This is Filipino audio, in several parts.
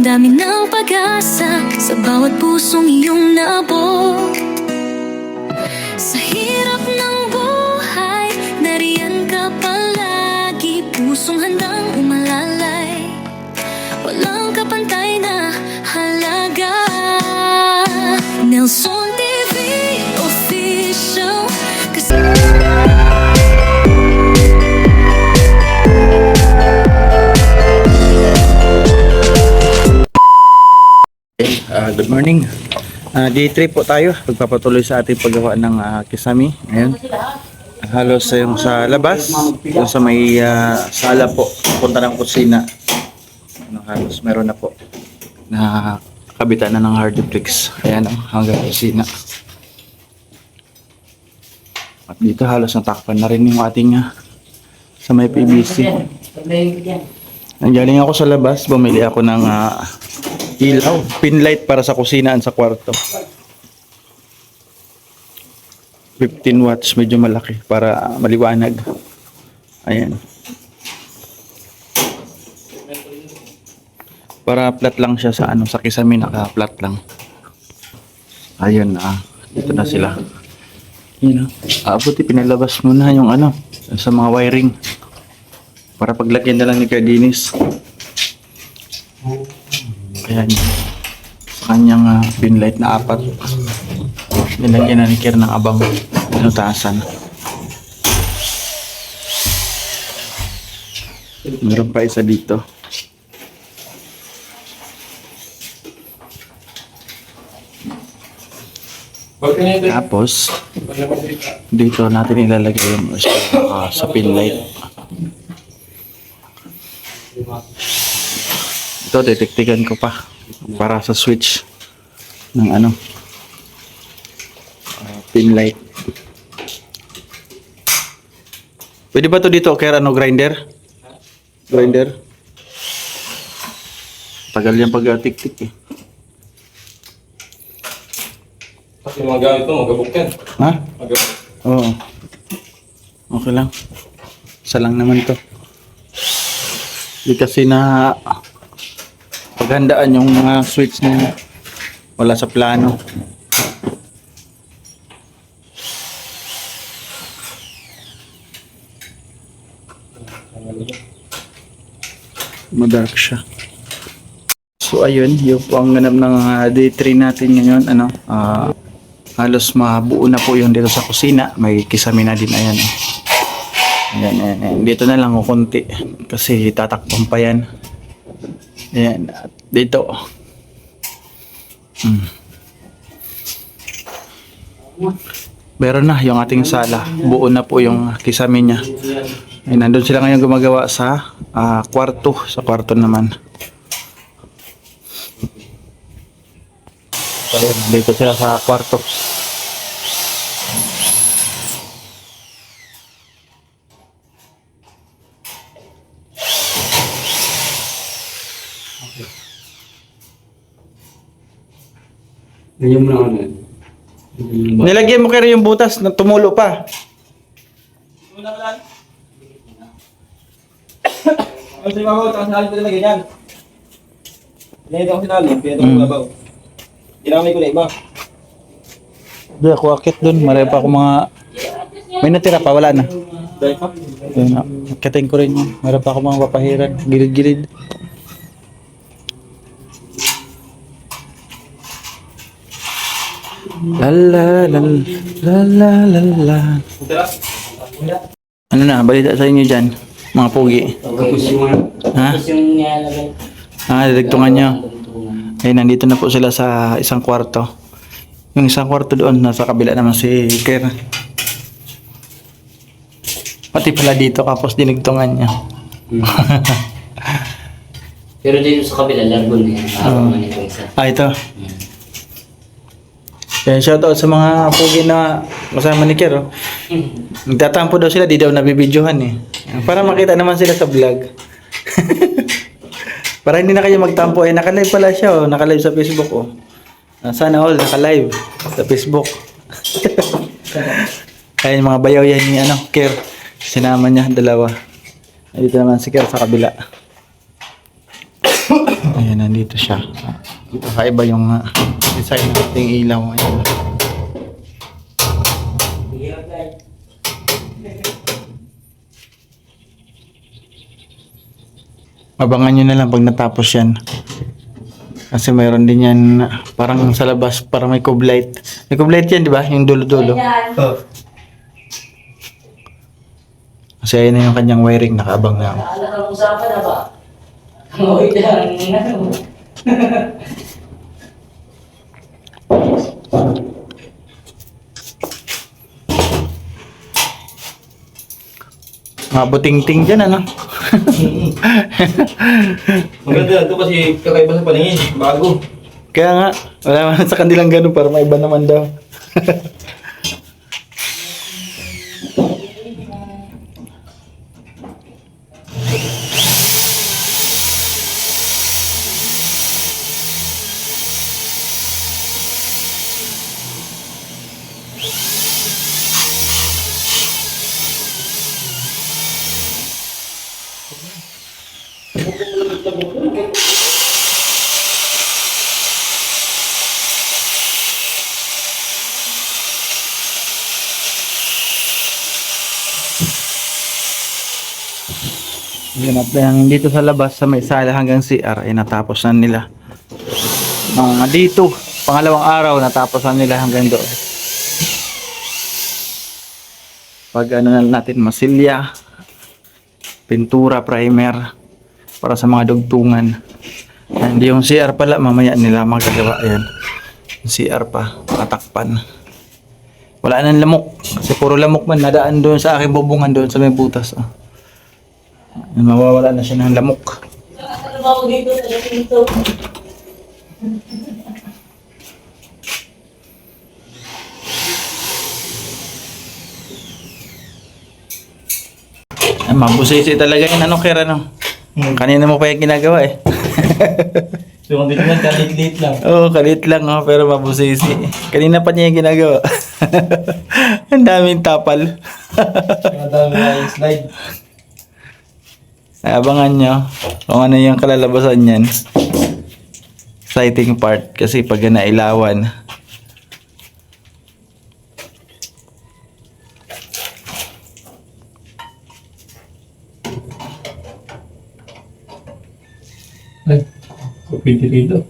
dami ng pag-asa sa bawat pusong iyong naabot. Sa hirap ng buhay, nariyan ka palagi, pusong handang umalalay, walang kapantay na halaga. Nelson TV Official. Good morning. Day 3 po tayo. Pagpapatuloy sa ating paggawa ng kisame. Ayan. Halos yung sa labas, yung sa may sala po, punta ng kusina. Halos meron na po na kabitan na ng hardiplex. Ayan, hanggang kusina. At dito halos natakpan na rin yung ating sa may PVC. Nanggaling ako sa labas, bumili ako ng ilaw, pin light para sa kusinaan sa kwarto. 15 watts, medyo malaki para maliwanag. Ayan. Para flat lang siya sa sa kisame, naka-flat lang. Ayun, dito na sila. Yun, buti pinalabas muna yung sa mga wiring. Para paglagyan na lang ni Cardinis. Ayan, sa kanyang pin light na 4, nilagyan na ni Kier ng abang pinutasan. Meron pa isa dito. Tapos dito natin ilalagay yung sa pin light. Ito, detektigan ko pa para sa switch ng pin light. Pwede ba to dito kaya grinder? Grinder? Tagal yan pag-tik-tik eh. Kasi mga gamit mo, magabok yan. Ha? Oo. Okay lang. Isa lang naman to. Hindi kasi na paghandaan yung mga switch na wala sa plano. Madark siya. So ayun, yung po ang ganap ng day 3 natin ngayon. Halos mabuo na po yung dito sa kusina. May kisame na din. Ayan. Ayan. Dito na lang konti kasi tatakpan pa yan. Ayan. At dito. Meron na yung ating sala. Buo na po yung kisame niya. Ay, nandun sila ngayon gumagawa sa kwarto. Sa kwarto naman. Dito sila sa kwarto. Ganyan mo na ano. Nilagyan mo kayo yung butas na tumulo pa. Ang simaho, tapos nalit ko na ganyan. Ganyan ako sinali, kaya ito ko labaw. Ginamay ko na iba. Doon ako akit doon. Marami pa ako mga... May natira pa, wala na. Dahil pa? Doon na. Akitin ko rin yun. Marami pa ako mga papahiran. Gilid-gilid. La la la la la la la. Ano na, balita sa inyo dyan, mga pugi. Ha? Didagtungan nyo. Ay, nandito na po sila sa isang kwarto. Yung isang kwarto doon, nasa kabila naman si Kier. Pati pala dito, kapos dinagtungan niya. Pero dito sa kabila, largo na yan. Naman ito isa. Ito. Kaya shoutout sa mga pugi na kasama ni Kier. Nagtatampo daw sila, di daw nabibidyohan eh. Para makita naman sila sa vlog. Para hindi na kayo magtampo eh. Naka-live pala siya Naka-live sa Facebook Sana all naka-live sa Facebook. Kaya yung mga bayaw yan ni Kier. Sinama niya, dalawa. Dito naman si Kier sa kabila. Ayan, Ayan, dito siya. Dito kaiba yung design ng ating ilaw. Ayan. Abangan nyo na lang pag natapos yan. Kasi mayroon din yan, parang sa labas, parang may cove light. May cove light yan, di ba? Yung dulo-dulo. Oh. Kasi ayun na yung kanyang wiring, nakaabang na ako. Naalala ang usapan na ba? Oo, ito lang. Mabuting-ting dyan, ano? Maganda lang ito kasi kakaiba sa paningin. Bago. Kaya nga, wala naman sa kanilang ganun para maiba naman daw. Yun at yung dito sa labas sa may sala hanggang CR ay natapos na nila. Dito, pangalawang araw natapos na nila hanggang doon. Pag ano na natin, masilya, pintura, primer para sa mga dugtungan. And yung CR pala mamaya nila magagawa. Ayan, yung CR pa, patakpan. Wala nang lamok kasi puro lamok man nadaan doon sa aking bubungan doon sa may butas. Mawawala na siya ng lamok. Mabusisi talaga yun. Ano, Kira, no? Kanina mo pa yung ginagawa eh. So, kung dito lang, kalit-lit lang. Oo, kalit lang, oh, pero mabusisi. Kanina pa niya yung ginagawa. Ang daming tapal. Ang dami na yung slide. Abangan nyo kung ano yung kalalabasan yan. Exciting part kasi pag nailawan. Ay, kupiti dito.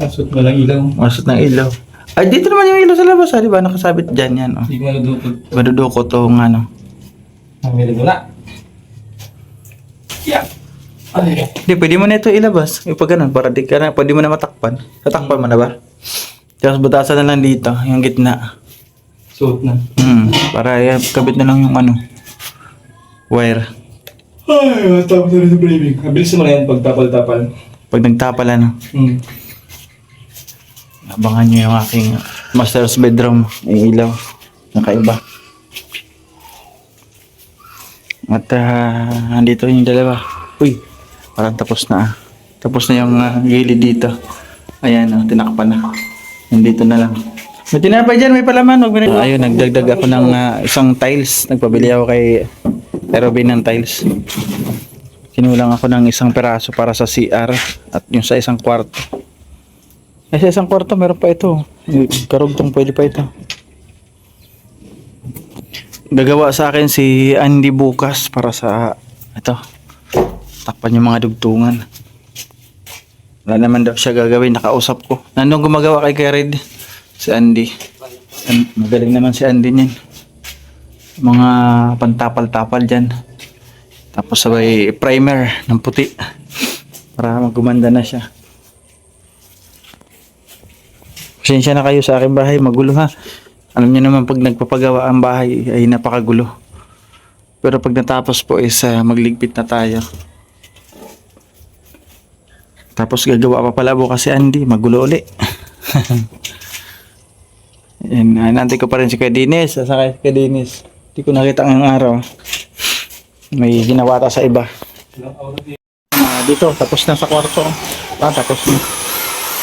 Asot mo lang ilaw. Masot ng ilaw. Ay, dito naman yung ilaw sa labas, di ba? Nakasabit dyan yan, oh. Hindi mo nadukot. Madudukot tong ano. Ang meron mo na. Yeah. Ay. Hindi, pwede mo na ito ilabas. Yung pag ganun, para di ka na, pwede mo na matakpan. Tatakpan mo na ba? Tapos butasan na lang dito, yung gitna. Suot na. Para kabit na lang yung ano, wire. Ay, matapos na rin sa braving. Mabilis mo na yan pag tapal-tapal. Pag nagtapal ano, abangan nyo yung aking master's bedroom. May ilaw. Nakaiba. At andito yung dalawa. Uy, parang tapos na. Tapos na yung gilid dito. Ayan, tinakpan na. Nandito na lang. May tinapay dyan, may palaman. Ayun, nagdagdag ako ng isang tiles. Nagpabili ako kay Robin ng tiles. Kinulang ako ng isang peraso para sa CR at yung sa isang kwarto. Sa isang kwarto meron pa ito. Karugtong pwede pa ito. Gagawa sa akin si Andy bukas para sa ito. Takpan yung mga dugtungan. Wala naman daw siya gagawin. Nakausap ko. Nandun gumagawa kay Kered? Si Andy. Magaling naman si Andy niyan. Mga pantapal-tapal dyan. Tapos sabay primer ng puti. Para magumanda na siya. Pasensya na kayo sa aking bahay. Magulo ha. Alam niyo naman pag nagpapagawa ang bahay ay napakagulo. Pero pag natapos po is magligpit na tayo. Tapos gagawa pa pala bukas si Andy. Magulo uli. Nantay ko pa rin si Kuya Dennis. Sasakay si Kuya Dennis. Hindi ko nakita ngayong araw. May ginawa ta sa iba. Dito, tapos na sa kwarto. Tapos na.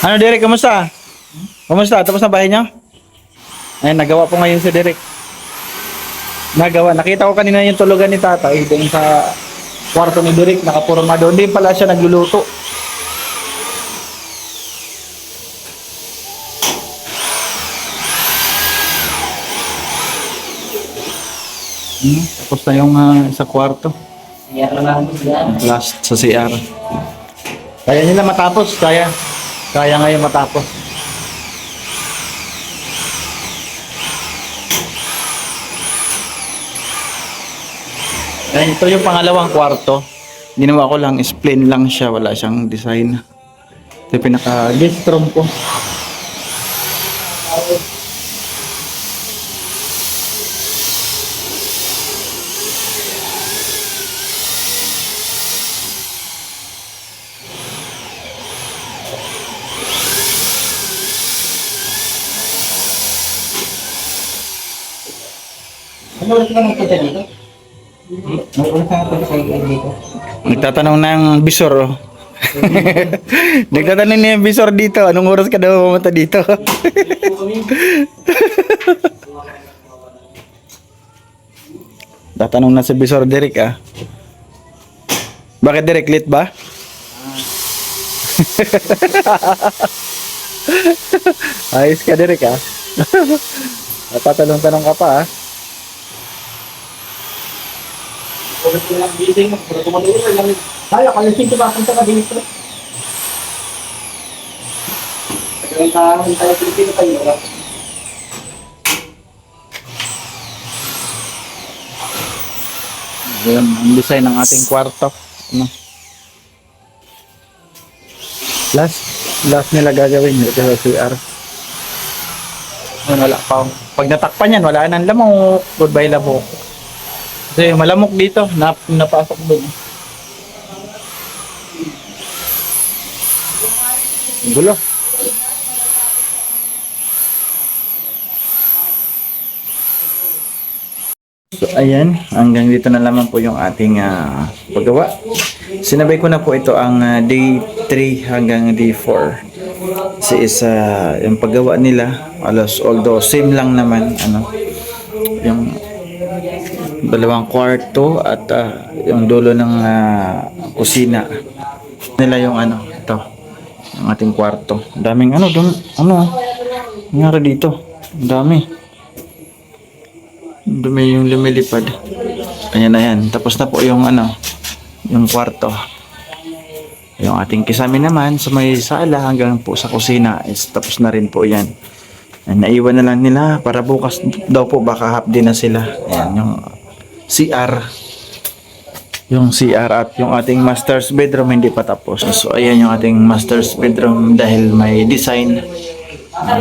Ano Derek, kamusta? Kamusta? Tapos na bahay niyo? Ayun, nagawa po ngayon si Derek. Nagawa. Nakita ko kanina yung tulugan ni Tatay. Doon sa kwarto ni Derek, nakapurma doon. Hindi pala siya nagluluto. Tapos na yung sa kwarto. Siya lang sila. Last sa CR. Kaya nila matapos. Kaya ngayon matapos. Ayan, ito yung pangalawang kwarto. Ginawa ko lang, is plain lang siya. Wala siyang design. Ito yung pinaka guest room ko. Ano oras ka nagpunta dito? Ano oras ka nagpunta dito? Nagtatanong ng bisor, oh. Nagtatanong niya yung bisor dito. Anong oras ka daw pumunta dito? Tatanong na si bisor Derek, ah. Bakit Derek, late ba? Ayos ka Derek, ah. Tatanong-tanong ka pa, ah. Oras ka lang gising, pero tumatulog ka lang. Kaya, kalising ka ba? Punta ka dito. Nagkaroon tayo Pilipino tayo. Ayan, ang design ng ating kwarto. Ano? Last nila gagawin ito sa CR. Wala pa. Pag natakpan yan, wala nang lamok. Goodbye lamok. Kasi malamok dito. Napasok doon. Gulo. So ayan, hanggang dito na lamang po yung ating paggawa. Sinabay ko na po ito ang day 3 hanggang day 4. Kasi yung paggawa nila, although same lang naman, yung dalawang kwarto at yung dulo ng kusina nila yung ito, yung ating kwarto. Daming doon, nangyari dito, dami. Dumi yung lumilipad. Ayan na yan. Tapos na po yung yung kwarto. Yung ating kisame naman sa may sala hanggang po sa kusina is tapos na rin po yan. Naiwan na lang nila para bukas daw po baka half din na sila. Ayan yung CR. Yung CR at yung ating master's bedroom hindi pa tapos. So ayan yung ating master's bedroom dahil may design.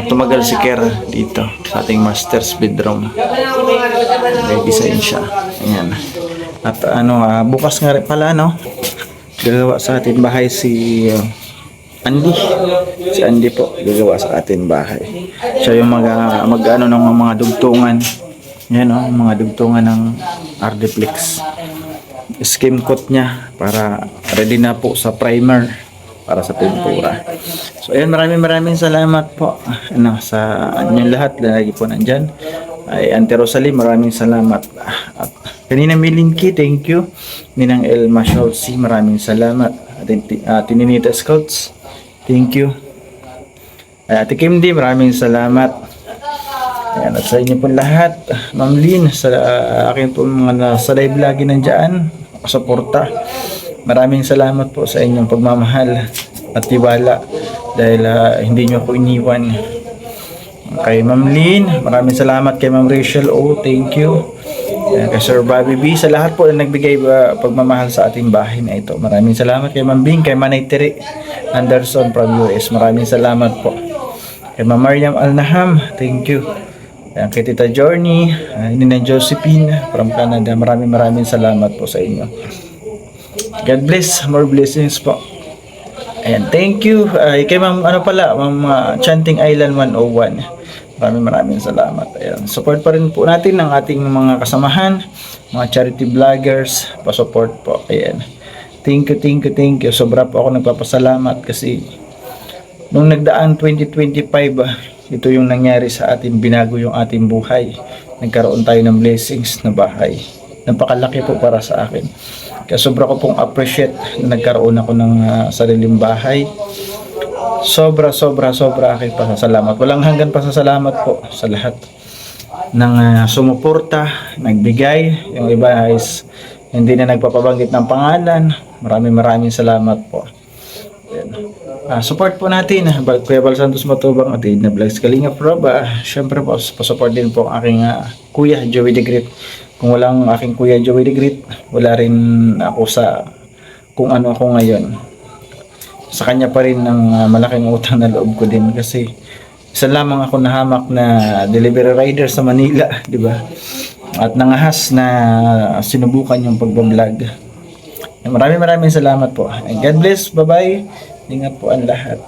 Tumagal si Ker dito sa ating master's bedroom. May design siya. Ayan. At bukas nga rin pala gagawa sa ating bahay si Andy. Si Andy po gagawa sa ating bahay. Siya yung ng mga dugtungan. Yan mga dugtungan ng Ardiplex. Skim coat niya para ready na po sa primer para sa pintura. So ayan, maraming salamat po sa inyong lahat na lagi po nandyan. Ay Auntie Rosalie, maraming salamat. At kanina Milinki, thank you. Ninang El Masholsi, maraming salamat. At Tininita Scouts, thank you. Ate Kimdi, maraming salamat. Ayan, at sa inyo po lahat, Ma'am Lynn, sa akin po mga sa live lagi nandyan, suporta. Maraming salamat po sa inyong pagmamahal at tiwala dahil hindi nyo po iniwan. Kay Ma'am Lynn, maraming salamat. Kay Ma'am Rachel thank you. Kay Sir Bobby B, sa lahat po na nagbigay pagmamahal sa ating bahay na ito. Maraming salamat kay Ma'am Bing, kay Manay Tiri Anderson from US. Maraming salamat po. Kay Ma'am Mariam Alnaham, thank you. Kay Tita Journey, Nina Josephine from Canada. Maraming salamat po sa inyo. God bless, more blessings po. Ayan, thank you. Kay Ma'am Ma'am Chanting Island 101. Maraming salamat. Ayan, support pa rin po natin ng ating mga kasamahan, mga charity vloggers, pa-support po. Ayan. Thank you. Sobra po ako nagpapasalamat kasi nung nagdaang 2025, ito yung nangyari sa atin, binago yung ating buhay. Nagkaroon tayo ng blessings na bahay. Napakalaki po para sa akin. Kaya sobra ko pong appreciate na nagkaroon ako ng sariling bahay. Sobra aking pasasalamat. Walang hanggan pasasalamat po sa lahat. sumuporta, nagbigay. Yung iba is hindi na nagpapabanggit ng pangalan. Maraming salamat po. Support po natin Kuya Bal Santos Matubang at Edna Vlogs Kalingap Rob. Syempre po, pasupport din po ang aking kuya Joey the Great. Kung walang aking kuya Joey the Great, wala rin ako sa kung ano ako ngayon. Sa kanya pa rin ang malaking utang na loob ko din kasi isa lamang ako nahamak na delivery rider sa Manila, di ba? At nangahas na sinubukan yung pagbablog. Maraming salamat po. And God bless. Bye-bye. Ingat po ang lahat.